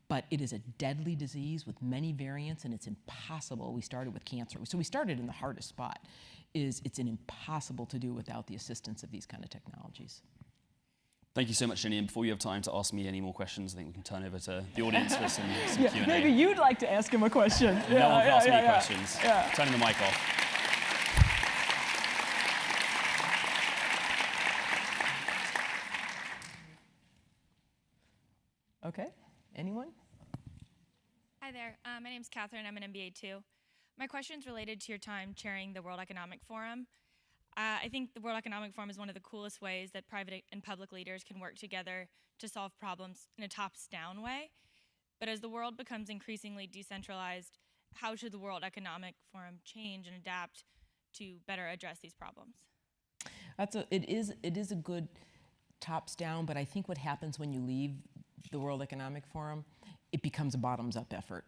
But it is a deadly disease with many variants, and it's impossible. We started with cancer. So we started in the hardest spot. It's an impossible to do without the assistance of these kind of technologies. Thank you so much, Ginni. And before you have time to ask me any more questions, I think we can turn over to the audience for some Q&A. Maybe you'd like to ask him a question. No one can ask me questions. Turning the mic off. Okay. Anyone? Hi there. My name's Catherine. I'm an MBA too. My question's related to your time chairing the World Economic Forum. I think the World Economic Forum is one of the coolest ways that private and public leaders can work together to solve problems in a tops-down way. But as the world becomes increasingly decentralized, how should the World Economic Forum change and adapt to better address these problems? It is a good tops-down, but I think what happens when you leave the World Economic Forum, it becomes a bottoms-up effort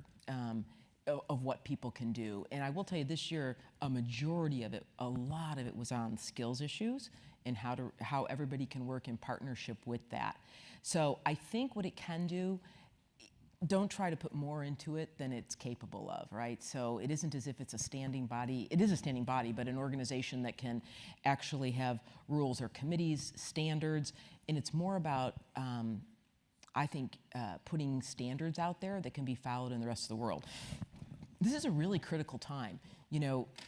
of what people can do. And I will tell you, this year, a majority of it, a lot of it was on skills issues and how everybody can work in partnership with that. So I think what it can do, don't try to put more into it than it's capable of, right? So it isn't as if it's a standing body. It is a standing body, but an organization that can actually have rules or committees, standards, and it's more about I think putting standards out there that can be followed in the rest of the world. This is a really critical time.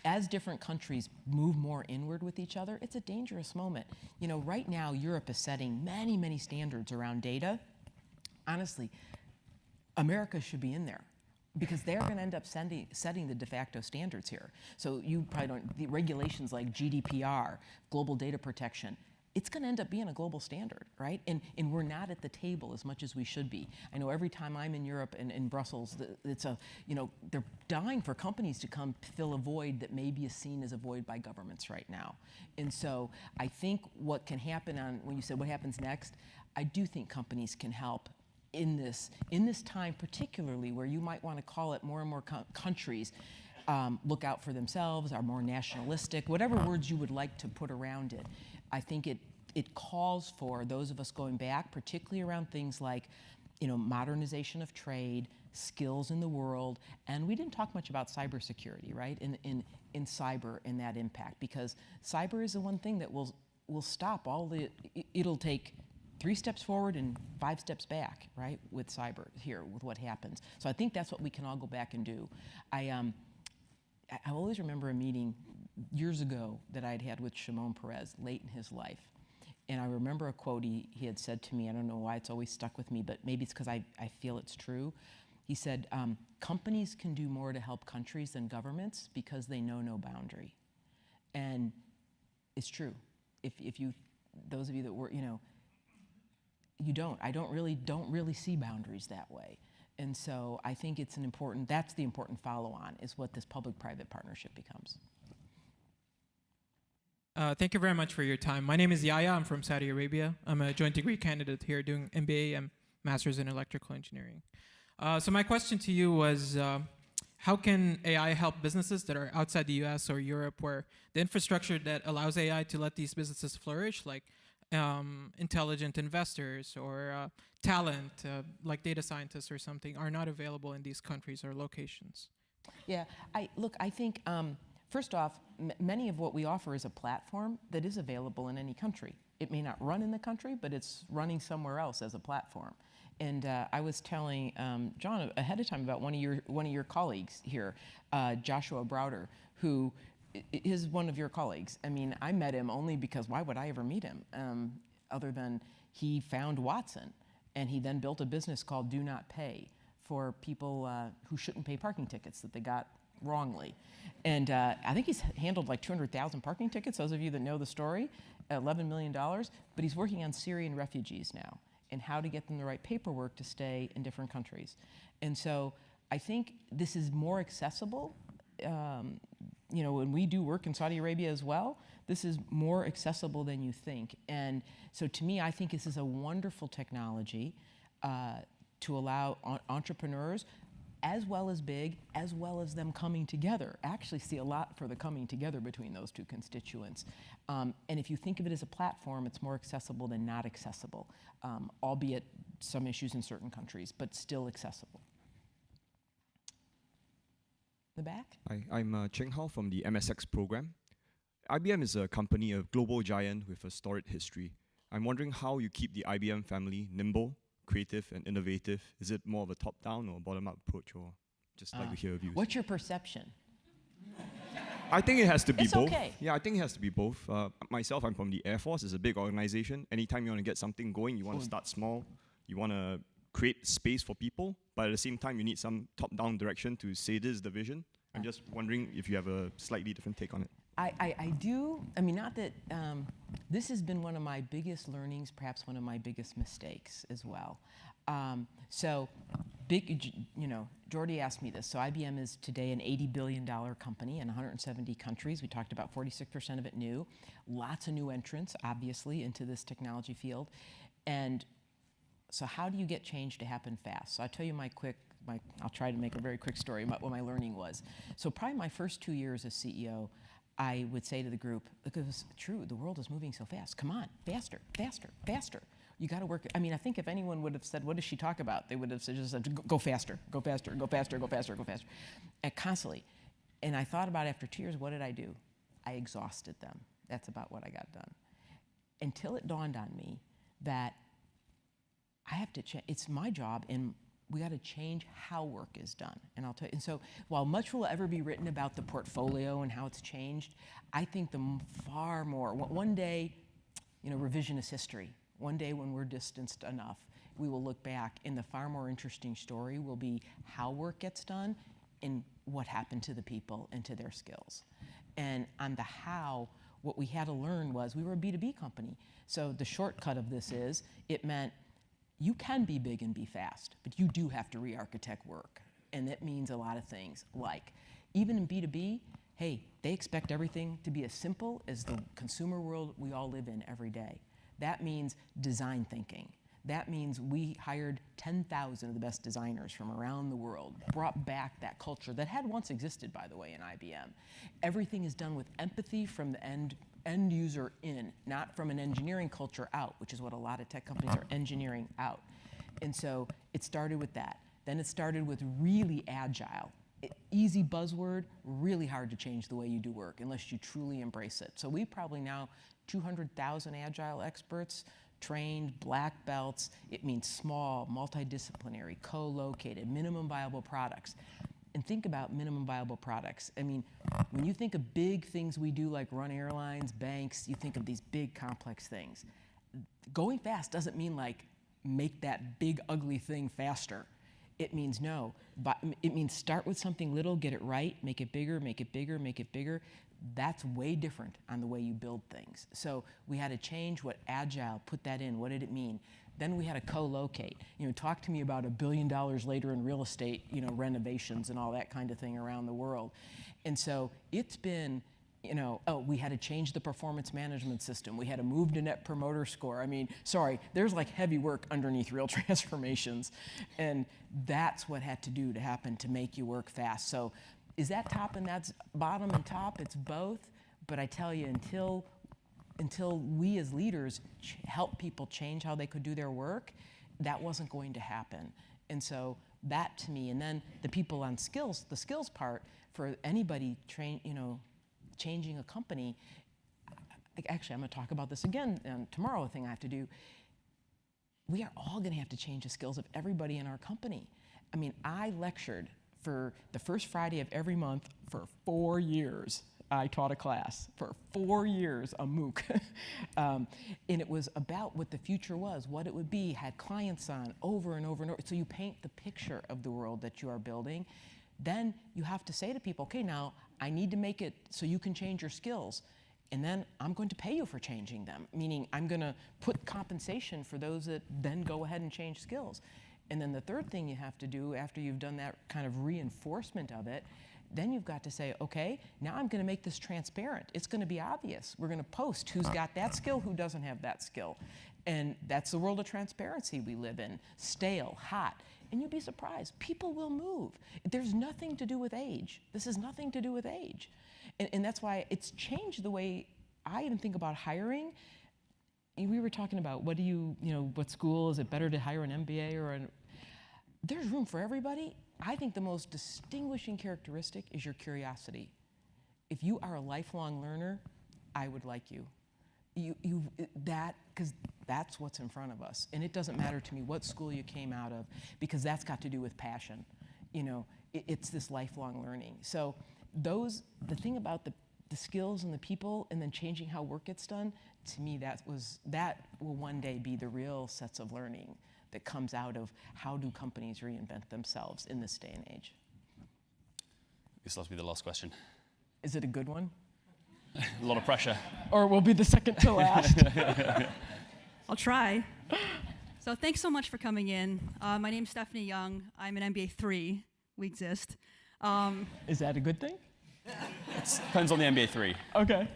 As different countries move more inward with each other, it's a dangerous moment. Right now, Europe is setting many, many standards around data. Honestly, America should be in there because they're going to end up setting the de facto standards here. So you probably don't, the regulations like GDPR, global data protection, it's going to end up being a global standard, right? And we're not at the table as much as we should be. I know every time I'm in Europe and in Brussels, they're dying for companies to come fill a void that maybe is seen as a void by governments right now. And so I think what can happen when you said what happens next, I do think companies can help in this time, particularly where you might want to call it more and more countries look out for themselves, are more nationalistic, whatever words you would like to put around it. I think it calls for those of us going back, particularly around things like, modernization of trade, skills in the world, and we didn't talk much about cybersecurity, right? In cyber and that impact, because cyber is the one thing that will stop it'll take 3 steps forward and 5 steps back, right? With cyber here, with what happens. So I think that's what we can all go back and do. I always remember a meeting years ago that I'd had with Shimon Peres late in his life. And I remember a quote he had said to me. I don't know why it's always stuck with me, but maybe it's because I feel it's true. He said, companies can do more to help countries than governments because they know no boundary. And it's true. If you, those of you that were, you don't. I don't really see boundaries that way. And so I think it's that's the important follow-on, is what this public-private partnership becomes. Thank you very much for your time. My name is Yaya. I'm from Saudi Arabia. I'm a joint degree candidate here doing MBA and Master's in Electrical Engineering. So my question to you was, how can AI help businesses that are outside the US or Europe, where the infrastructure that allows AI to let these businesses flourish, like intelligent investors or talent, like data scientists or something, are not available in these countries or locations? Yeah, I think, first off, many of what we offer is a platform that is available in any country. It may not run in the country, but it's running somewhere else as a platform. And I was telling John ahead of time about one of your colleagues here, Joshua Browder, who is one of your colleagues. I mean, I met him only because why would I ever meet him, other than he found Watson, and he then built a business called Do Not Pay for people who shouldn't pay parking tickets that they got wrongly. And I think he's handled like 200,000 parking tickets, those of you that know the story, $11 million, but he's working on Syrian refugees now and how to get them the right paperwork to stay in different countries. And so I think this is more accessible. When we do work in Saudi Arabia as well, this is more accessible than you think. And so to me, I think this is a wonderful technology to allow entrepreneurs, as well as big, as well as them coming together. I actually see a lot for the coming together between those two constituents. And if you think of it as a platform, it's more accessible than not accessible, albeit some issues in certain countries, but still accessible. The back? Hi, I'm Cheng Hao from the MSX program. IBM is a company, a global giant with a storied history. I'm wondering how you keep the IBM family nimble, creative, and innovative. Is it more of a top-down or bottom-up approach, or just like to hear your views? What's your perception? I think it has to be It's both. okay. Yeah, I think it has to be both. Myself, I'm from the Air Force. It's a big organization. Anytime you want to get something going, you want to start small. You want to create space for people, but at the same time, you need some top-down direction to say this is the vision. I'm just wondering if you have a slightly different take on it. I do. I mean, not that this has been one of my biggest learnings, perhaps one of my biggest mistakes as well. So, Jordy asked me this. So IBM is today an $80 billion company in 170 countries. We talked about 46% of it new. Lots of new entrants, obviously, into this technology field. And so how do you get change to happen fast? So I'll tell you I'll try to make a very quick story about what my learning was. So probably my first 2 years as CEO, I would say to the group, look, it's true, the world is moving so fast. Come on, faster, faster, faster. You got to work. I mean, I think if anyone would have said, what does she talk about? They would have just said, go faster, go faster, go faster, go faster, go faster. And constantly. And I thought about after 2 years, what did I do? I exhausted them. That's about what I got done. Until it dawned on me that I have to change. It's my job, and we got to change how work is done. And I'll tell you, and so while much will ever be written about the portfolio and how it's changed, I think far more, one day, revisionist history, one day when we're distanced enough, we will look back, and the far more interesting story will be how work gets done and what happened to the people and to their skills. And on the how, what we had to learn was we were a B2B company. So the shortcut of this is, it meant you can be big and be fast, but you do have to re-architect work. And that means a lot of things, like even in B2B, hey, they expect everything to be as simple as the consumer world we all live in every day. That means design thinking. That means we hired 10,000 of the best designers from around the world, brought back that culture that had once existed, by the way, in IBM. Everything is done with empathy from the end user in, not from an engineering culture out, which is what a lot of tech companies are engineering out. And so it started with that. Then it started with really agile. Easy buzzword, really hard to change the way you do work unless you truly embrace it. So we probably now 200,000 agile experts, trained, black belts. It means small, multidisciplinary, co-located, minimum viable products. And think about minimum viable products. I mean, when you think of big things we do like run airlines, banks, you think of these big complex things. Going fast doesn't mean like make that big ugly thing faster. It means no, but it means start with something little, get it right, make it bigger, make it bigger, make it bigger. That's way different on the way you build things. So we had to change what agile, put that in, what did it mean? Then we had to co-locate. Talk to me about $1 billion later in real estate, renovations and all that kind of thing around the world. And so it's been, we had to change the performance management system. We had to move to net promoter score. I mean, sorry, there's like heavy work underneath real transformations. And that's what had to do to happen to make you work fast. So is that top and that's bottom and top? It's both. But I tell you, until we as leaders help people change how they could do their work, that wasn't going to happen. And so that to me, and then the people on skills, the skills part, for anybody changing a company, actually I'm going to talk about this again tomorrow, a thing I have to do. We are all going to have to change the skills of everybody in our company. I mean, I lectured for the first Friday of every month for 4 years. I taught a class for 4 years, a MOOC. And it was about what the future was, what it would be, had clients on over and over and over. So you paint the picture of the world that you are building. Then you have to say to people, okay, now I need to make it so you can change your skills. And then I'm going to pay you for changing them, meaning I'm going to put compensation for those that then go ahead and change skills. And then the third thing you have to do after you've done that kind of reinforcement of it, then you've got to say, okay, now I'm going to make this transparent. It's going to be obvious. We're going to post who's got that skill, who doesn't have that skill. And that's the world of transparency we live in. Stale, hot. And you'd be surprised. People will move. There's nothing to do with age. This has nothing to do with age. And that's why it's changed the way I even think about hiring. We were talking about what school, is it better to hire an MBA or there's room for everybody. I think the most distinguishing characteristic is your curiosity. If you are a lifelong learner, I would like you. Because that's what's in front of us. And it doesn't matter to me what school you came out of, because that's got to do with passion. It's this lifelong learning. So the thing about the skills and the people and then changing how work gets done, to me that will one day be the real sets of learning that comes out of how do companies reinvent themselves in this day and age. This will be the last question. Is it a good one? A lot of pressure. Or we'll be the second to last. I'll try. So thanks so much for coming in. My name's Stephanie Young. I'm an MBA 3. We exist. Is that a good thing? Depends on the MBA 3. Okay.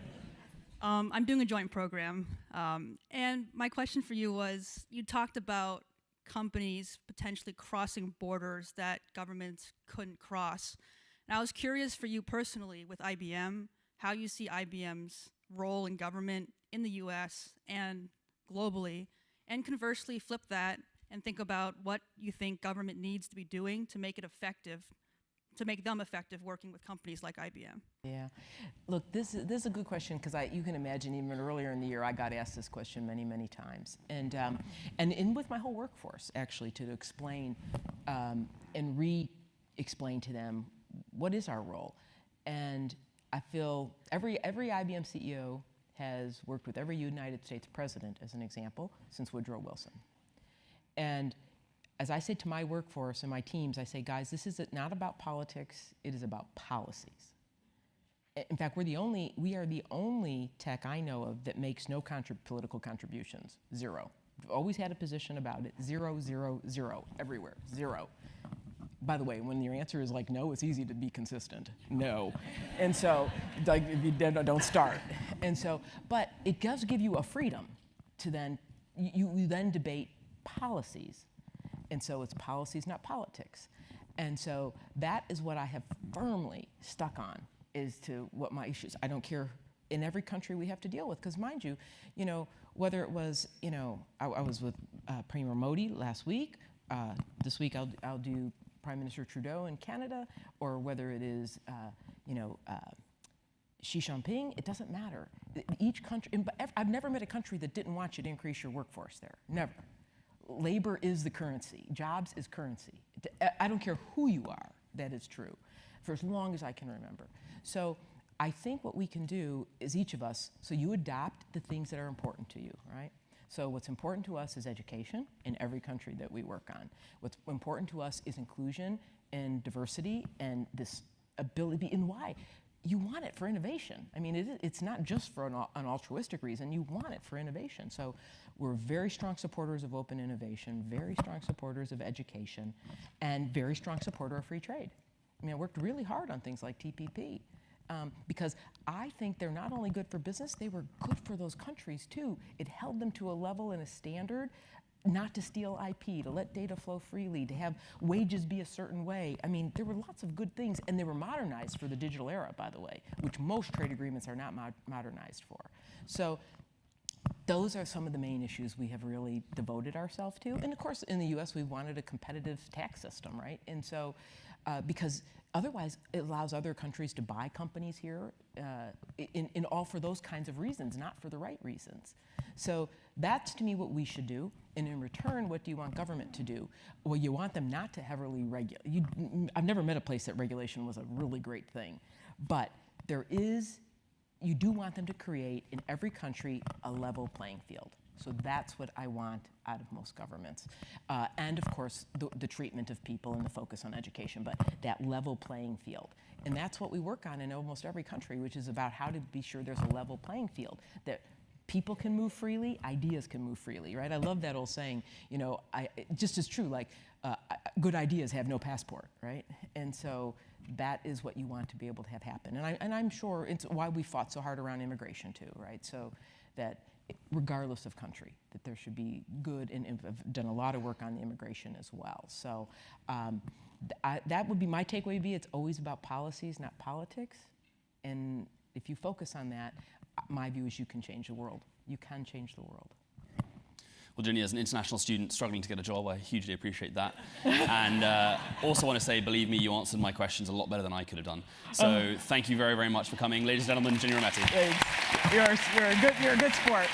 I'm doing a joint program. And my question for you was, you talked about companies potentially crossing borders that governments couldn't cross. And I was curious for you personally with IBM, how you see IBM's role in government in the US and globally, and conversely flip that and think about what you think government needs to be doing to make it effective, to make them effective working with companies like IBM. Yeah. Look, this is a good question, because you can imagine even earlier in the year I got asked this question many, many times. And with my whole workforce, actually, to explain and re-explain to them what is our role. And I feel every IBM CEO has worked with every United States president, as an example, since Woodrow Wilson. And as I say to my workforce and my teams, I say, guys, this is not about politics, it is about policies. In fact, we are the only tech I know of that makes no political contributions, zero. We've always had a position about it, 0, 0, 0, everywhere, 0. By the way, when your answer is like no, it's easy to be consistent, no. And so, like, if you don't start. And so, but it does give you a freedom to then, you then debate policies. And so it's policies, not politics. And so that is what I have firmly stuck on, is to what my issues. I don't care, in every country we have to deal with, because mind you, whether it was, I was with Premier Modi last week. This week I'll do Prime Minister Trudeau in Canada, or whether it is, Xi Jinping. It doesn't matter. Each country, I've never met a country that didn't want you to increase your workforce there. Never. Labor is the currency. Jobs is currency. I don't care who you are, that is true, for as long as I can remember. So I think what we can do is each of us, so you adopt the things that are important to you, right? So what's important to us is education in every country that we work on. What's important to us is inclusion and diversity and this ability, and why? You want it for innovation. I mean, it's not just for an altruistic reason. You want it for innovation. So we're very strong supporters of open innovation, very strong supporters of education, and very strong supporter of free trade. I mean, I worked really hard on things like TPP because I think they're not only good for business, they were good for those countries too. It held them to a level and a standard not to steal IP, to let data flow freely, to have wages be a certain way. I mean, there were lots of good things, and they were modernized for the digital era, by the way, which most trade agreements are not modernized for. So those are some of the main issues we have really devoted ourselves to. And of course, in the US, we wanted a competitive tax system, right? And so, because otherwise, it allows other countries to buy companies here in all for those kinds of reasons, not for the right reasons. So that's, to me, what we should do. And in return, what do you want government to do? Well, you want them not to heavily regulate. I've never met a place that regulation was a really great thing. But you do want them to create, in every country, a level playing field. So that's what I want out of most governments. And of course, the treatment of people and the focus on education, but that level playing field. And that's what we work on in almost every country, which is about how to be sure there's a level playing field, that people can move freely, ideas can move freely, right? I love that old saying, just as true, like good ideas have no passport, right? And so that is what you want to be able to have happen. And I'm sure it's why we fought so hard around immigration too, right? So that regardless of country, that there should be good, and have done a lot of work on the immigration as well. So that would be my takeaway, would be it's always about policies, not politics. And if you focus on that, my view is you can change the world. You can change the world. Well, Ginni, as an international student struggling to get a job, I hugely appreciate that. And also want to say, believe me, you answered my questions a lot better than I could have done. So thank you very, very much for coming. Ladies and gentlemen, Ginni Rometty. You're a good sport.